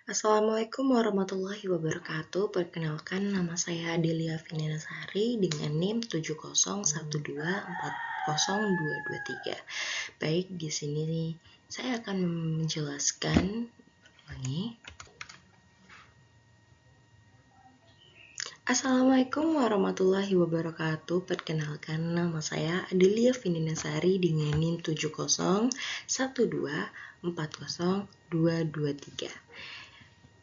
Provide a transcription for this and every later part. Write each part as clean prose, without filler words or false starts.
Assalamualaikum warahmatullahi wabarakatuh. Perkenalkan, nama saya Adelia Vinenasari dengan NIM 701240223. Baik, di sini nih saya akan menjelaskan Assalamualaikum warahmatullahi wabarakatuh. Perkenalkan, nama saya Adelia Vinenasari dengan NIM 701240223.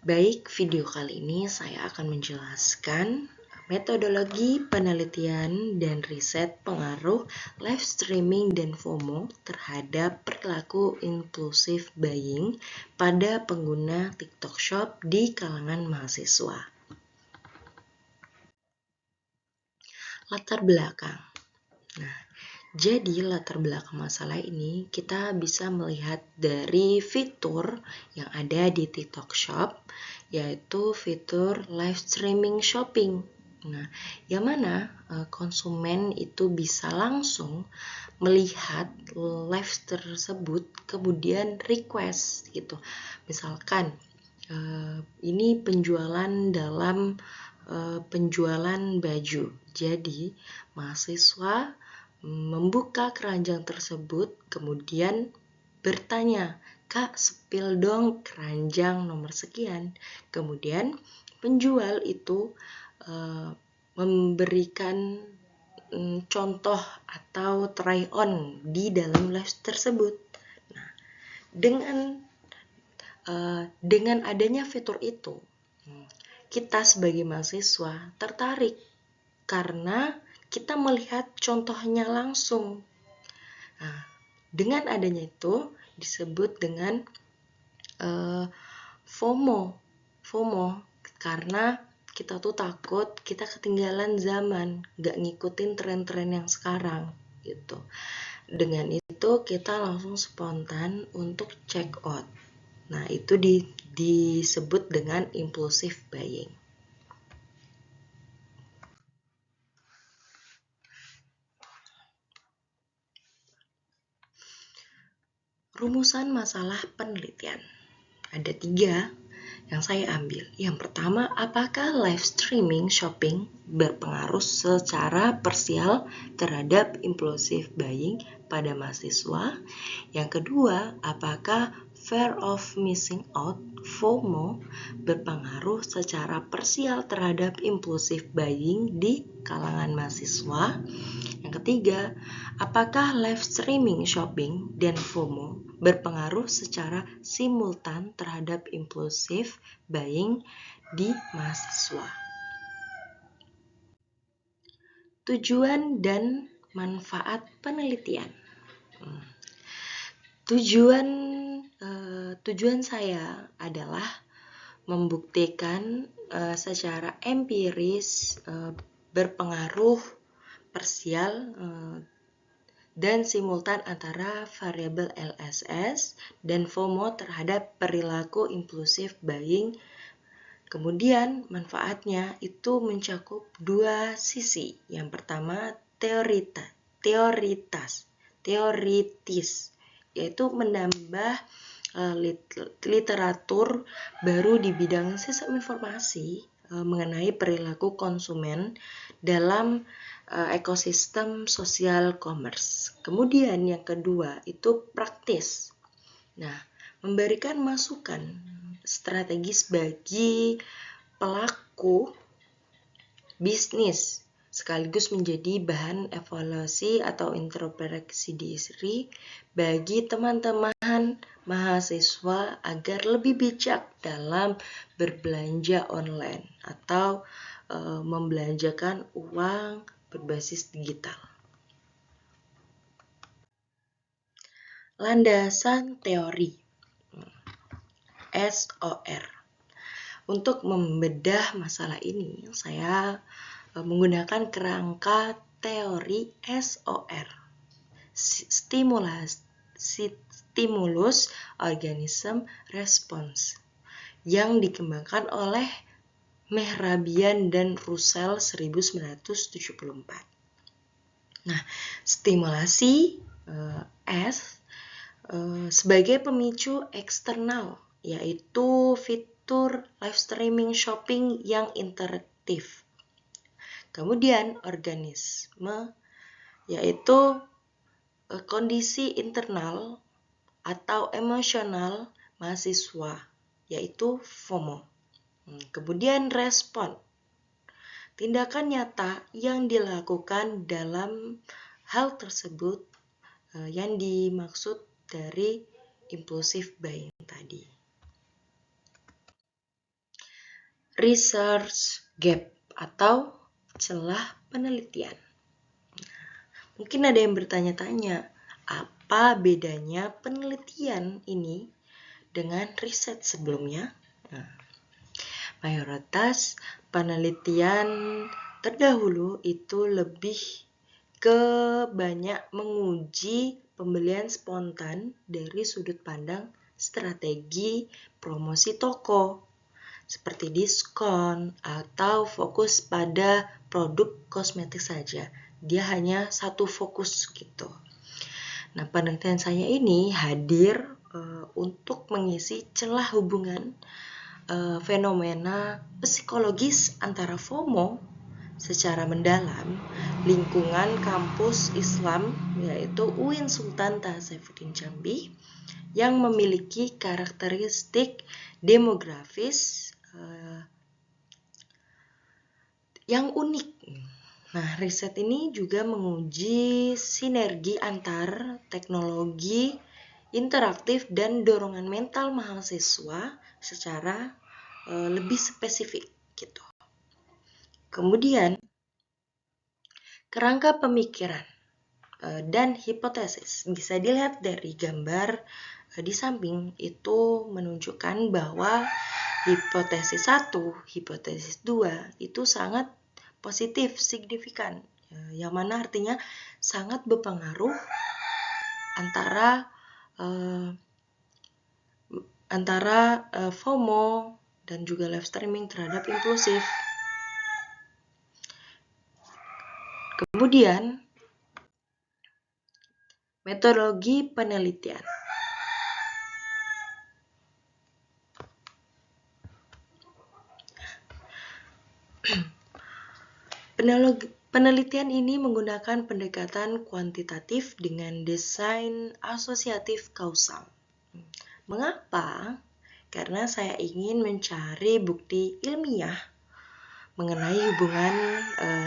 Baik, video kali ini saya akan menjelaskan metodologi penelitian dan riset pengaruh live streaming dan FOMO terhadap perilaku impulsive buying pada pengguna TikTok Shop di kalangan mahasiswa. Latar belakang. Jadi latar belakang masalah ini kita bisa melihat dari fitur yang ada di TikTok Shop, yaitu fitur live streaming shopping. Yang mana konsumen itu bisa langsung melihat live tersebut, kemudian request gitu. Misalkan ini penjualan dalam penjualan baju. Jadi mahasiswa membuka keranjang tersebut, kemudian bertanya, "Kak, spill dong keranjang nomor sekian." Kemudian penjual itu memberikan contoh atau try on di dalam live tersebut. Dengan adanya fitur itu, kita sebagai mahasiswa tertarik karena kita melihat contohnya langsung. Dengan adanya itu disebut dengan FOMO karena kita tuh takut kita ketinggalan zaman, gak ngikutin tren-tren yang sekarang gitu. Dengan itu kita langsung spontan untuk check out. Itu disebut dengan impulsive buying. Rumusan masalah penelitian. Ada 3 yang saya ambil. Yang pertama, apakah live streaming shopping berpengaruh secara parsial terhadap impulsive buying pada mahasiswa? Yang kedua, apakah fear of missing out (FOMO) berpengaruh secara parsial terhadap impulsive buying di kalangan mahasiswa? Yang ketiga, apakah live streaming shopping dan FOMO berpengaruh secara simultan terhadap impulsive buying di mahasiswa? Tujuan dan manfaat penelitian. Tujuan saya adalah membuktikan secara empiris berpengaruh parsial dan simultan antara variabel LSS dan FOMO terhadap perilaku impulsive buying. Kemudian manfaatnya itu mencakup 2 sisi. Yang pertama teoritis, yaitu menambah literatur baru di bidang sistem informasi mengenai perilaku konsumen dalam ekosistem sosial commerce. Kemudian yang kedua itu praktis. Memberikan masukan strategis bagi pelaku bisnis sekaligus menjadi bahan evaluasi atau introspeksi diri bagi teman-teman mahasiswa agar lebih bijak dalam berbelanja online atau membelanjakan uang berbasis digital. Landasan teori SOR. Untuk membedah masalah ini, saya menggunakan kerangka teori SOR. Stimulus Organism Response yang dikembangkan oleh Mehrabian dan Russell 1974. Stimulasi S sebagai pemicu eksternal, yaitu fitur live streaming shopping yang interaktif. Kemudian organisme, yaitu kondisi internal atau emosional mahasiswa, yaitu FOMO. Kemudian respon, tindakan nyata yang dilakukan dalam hal tersebut yang dimaksud dari impulsive buying tadi. Research gap atau celah penelitian. Mungkin ada yang bertanya-tanya, apa bedanya penelitian ini dengan riset sebelumnya? Mayoritas penelitian terdahulu itu lebih ke banyak menguji pembelian spontan dari sudut pandang strategi promosi toko, seperti diskon atau fokus pada produk kosmetik saja. Dia hanya satu fokus gitu. Nah, penelitian saya ini hadir untuk mengisi celah hubungan fenomena psikologis antara FOMO secara mendalam lingkungan kampus Islam, yaitu UIN Sultan Taha Saifuddin Jambi, yang memiliki karakteristik demografis yang unik. Nah, riset ini juga menguji sinergi antar teknologi interaktif dan dorongan mental mahasiswa secara lebih spesifik gitu. Kemudian kerangka pemikiran dan hipotesis bisa dilihat dari gambar di samping, itu menunjukkan bahwa hipotesis 1, hipotesis 2 itu sangat positif, signifikan, yang mana artinya sangat berpengaruh antara FOMO dan juga live streaming terhadap impulsif. Kemudian metodologi penelitian. Penelitian ini menggunakan pendekatan kuantitatif dengan desain asosiatif kausal. Mengapa? Karena saya ingin mencari bukti ilmiah mengenai hubungan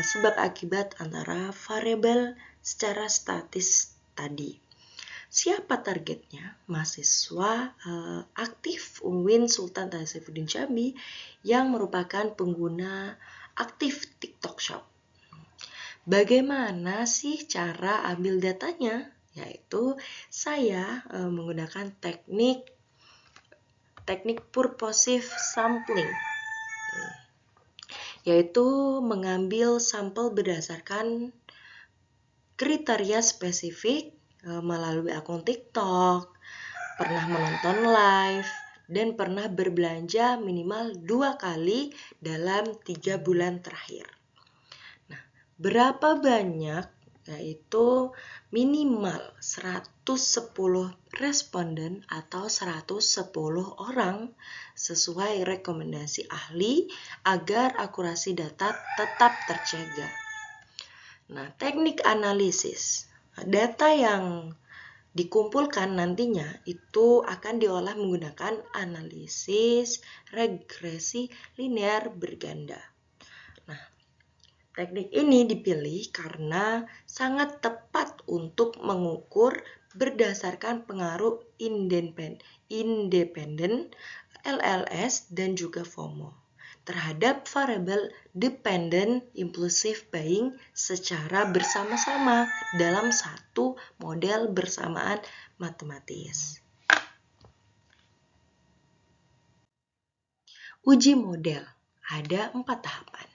sebab akibat antara variabel secara statis tadi. Siapa targetnya? Mahasiswa aktif UIN Sultan Taha Saifuddin Jambi yang merupakan pengguna aktif TikTok Shop. Bagaimana sih cara ambil datanya? Yaitu saya menggunakan teknik purposive sampling, yaitu mengambil sampel berdasarkan kriteria spesifik melalui akun TikTok, pernah menonton live, dan pernah berbelanja minimal 2 kali dalam 3 bulan terakhir. Nah, berapa banyak? Yaitu minimal 110 responden atau 110 orang sesuai rekomendasi ahli agar akurasi data tetap terjaga. Nah, teknik analisis. Data yang dikumpulkan nantinya itu akan diolah menggunakan analisis regresi linear berganda. Nah, teknik ini dipilih karena sangat tepat untuk mengukur berdasarkan pengaruh independen, LLS, dan juga FOMO terhadap variabel dependent impulsive buying secara bersama-sama dalam satu model bersamaan matematis. Uji model ada 4 tahapan.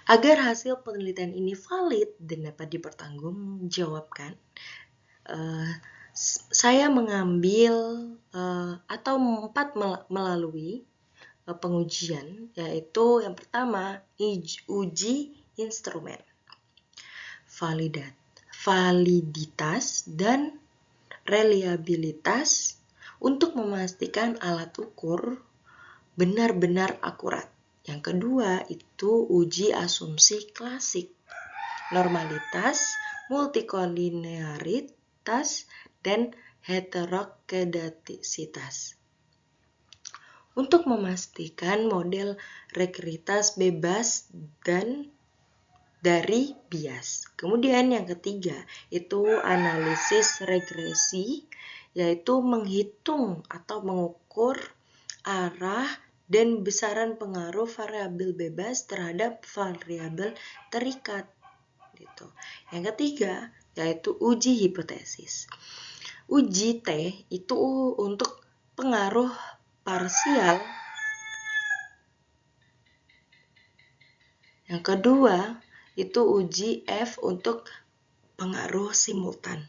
Agar hasil penelitian ini valid dan dapat dipertanggungjawabkan, saya mengambil atau 4 melalui pengujian, yaitu yang pertama uji instrumen, validitas dan reliabilitas untuk memastikan alat ukur benar-benar akurat. Yang kedua itu uji asumsi klasik, normalitas, multikolinearitas, dan heterokedastisitas. Untuk memastikan model regresitas bebas dan dari bias. Kemudian yang ketiga itu analisis regresi, yaitu menghitung atau mengukur arah dan besaran pengaruh variabel bebas terhadap variabel terikat. Gitu. Yang ketiga yaitu uji hipotesis. Uji T itu untuk pengaruh parsial. Yang kedua itu uji F untuk pengaruh simultan.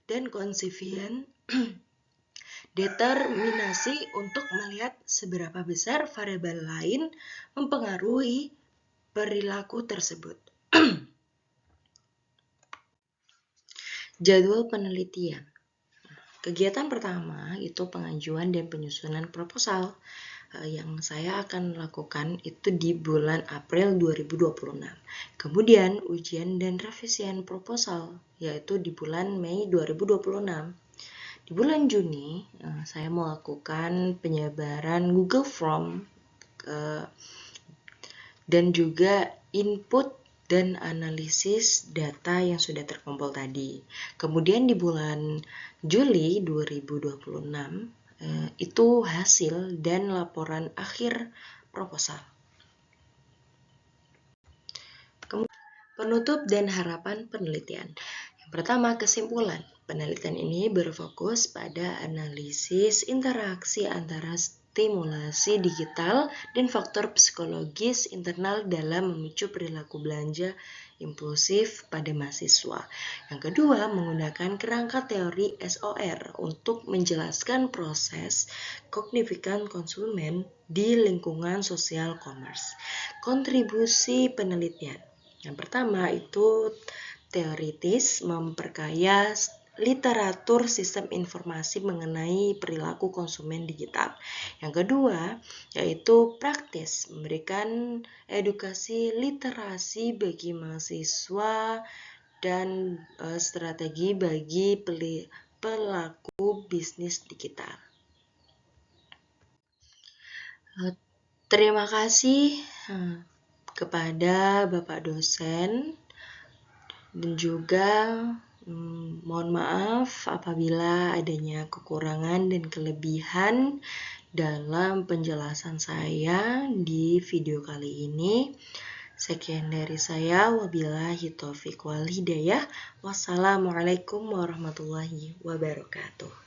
Dan konsevien determinasi untuk melihat seberapa besar variabel lain mempengaruhi perilaku tersebut. Jadwal penelitian. Kegiatan pertama itu pengajuan dan penyusunan proposal. Yang saya akan lakukan itu di bulan April 2026. Kemudian ujian dan revisian proposal yaitu di bulan Mei 2026. Di bulan Juni saya melakukan penyebaran Google Form dan juga input dan analisis data yang sudah terkumpul tadi. Kemudian di bulan Juli 2026 itu hasil dan laporan akhir proposal. Penutup dan harapan penelitian. Yang pertama, kesimpulan. Penelitian ini berfokus pada analisis interaksi antara stimulasi digital dan faktor psikologis internal dalam memicu perilaku belanja impulsif pada mahasiswa. Yang kedua, menggunakan kerangka teori SOR untuk menjelaskan proses kognifikan konsumen di lingkungan sosial commerce. Kontribusi penelitian. Yang pertama itu teoritis, memperkaya literatur sistem informasi mengenai perilaku konsumen digital. Yang kedua, yaitu praktis, memberikan edukasi literasi bagi mahasiswa dan strategi bagi pelaku bisnis digital. Terima kasih kepada Bapak dosen dan juga mohon maaf apabila adanya kekurangan dan kelebihan dalam penjelasan saya di video kali ini. Sekian dari saya, wabillahi taufiq wal hidayah. Wassalamualaikum warahmatullahi wabarakatuh.